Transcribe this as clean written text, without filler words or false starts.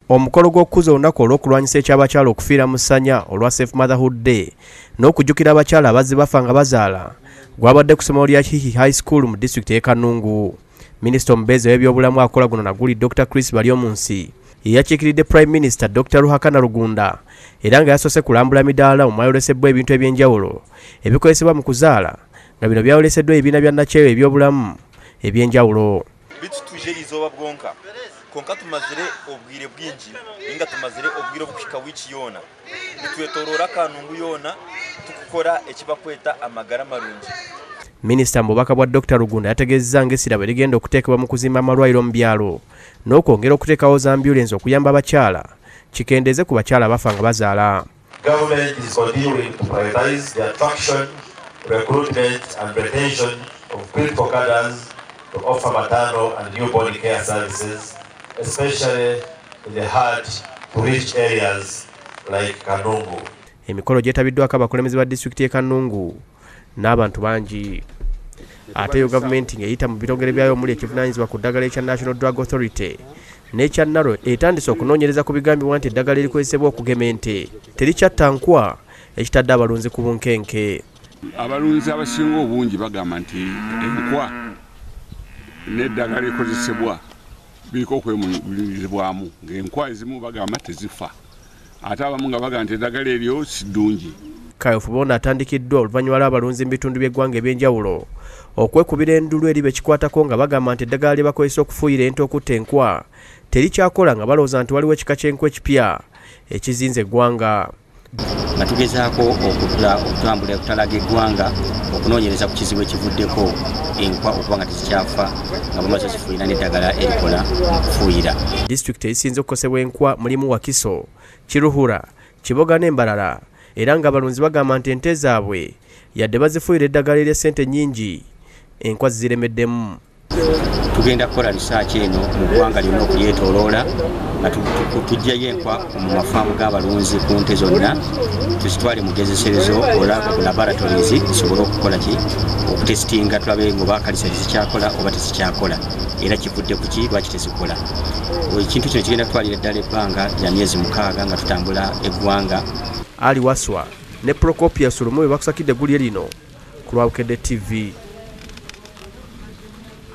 Omukolo gw'okukuza olunaku olw'okulwanyisa ekyabakyala okufiira mu ssanya olwa Safe Motherhood Day n'okujjukira abakyala abazze bafa nga bazaala gwabadde ku ssomero lya Hihi High School mu disitulikiti y'e Kanungu. Minisita omubeezi w'ebyobulamu akola guno naguli Dr. Chris Baryomunsi ye yakiikiridde Prime Minister Dr. Ruhakana Rugunda era nga yasoose kulambula midaala omwayolesebbwa ebintu eby'enjawulo ebikozesebwa mu kuzaala nga bino byayoleseddwa ebibiina bya nakyeyo ebyobulamu eby'enjawulo. Konka tumazire obwire bwingi inga tumazire obwire obukushika wiki yona nitwetorora Kanungu yona tukukora ekibakweta amagara marungi. Minisita mubaka bwa Dr. Rugunda yategeezezza ng'essira bwe ligenda okuteekebwa mu kuzimba amalwaliro mu byalo n'okwongera okuteekawo za ambulensi okuyamba abakyala kikendeeze ku bakyala abafa nga bazaala. Government is continuing to prioritize the attraction, recruitment and retention of critical cadres to offer maternal and newborn care services, especially in the hard to reach areas like Kanungu. Emikolo gyetabiddwako abakulembeze ba disitulikiti y'e Kanungu n'abantu bangi. Ate yo gavumenti ng'eyita mu bitongole byayo omuli ekivunaanyizibwa ku ddagala ekya National Drug Authority n'ekya NARO etandise okunoonyereza ku bigambibwa nti eddagala erikozesebwa okugema ente terikyattankwa ekitadde abalunzi ku bunkenke. Abalunzi abasinga obungi bagamba nti enkwa n'eddagala erikozesebwa biriko okwemulizibwamu ng'enkwa ezimu bagamba tezifa ate abamu nga bagamba nti eddagala eryo si ddungi. Kayofu Bona atandikiddwa oluvannyuma lw'abalunzi mu bitundu by'eggwanga eby'enjawulo okwekubira endulu eri bekikwatako nga bagamba nti eddagala lye bakozesa okufuuyira ente okutta enkwa terikyakola nga balowooza nti waliwo ekika ky'enkwa ekipya ekizinze eggwanga. Nga tugezaako okutambula okutalaga eggwanga okunoonyereza ku kizibu ekivuddeko enkwa okuba nga tezikyafa nga bamaze zifuuyira n'eddagala erikola mu kufuuyira. Disitulikiti ezisinze okukosebwa enkwa mulimu Wakiso, Kiruhura, Kiboga n'Embalala era nga abalunzi bagamba nti ente zaabwe yadde bazifuuyira eddagala erya ssente nnyingi enkwa ziremeddemu. Tugenda kukola risaaki eno mu ggwanga lyonna okulyetooloola nga tujjayo enkwa mu mafaamu g'abalunzi ku nte zonna tuzitwale mu gezeserezo olaba laboratories zisobole okukola ki okutesitinga tulabe ngoba kalisa tezikyakola oba tezikyakola era kivudde ku ki lwaki tezikola. Ekintu kino kigenda kutwalira eddala ebbanga lya myezi 6 nga tutambula eggwanga. Ali Waswa ne Procopius Sulumuwe bakusakidde eggulire lino ku Lwabukedde TV.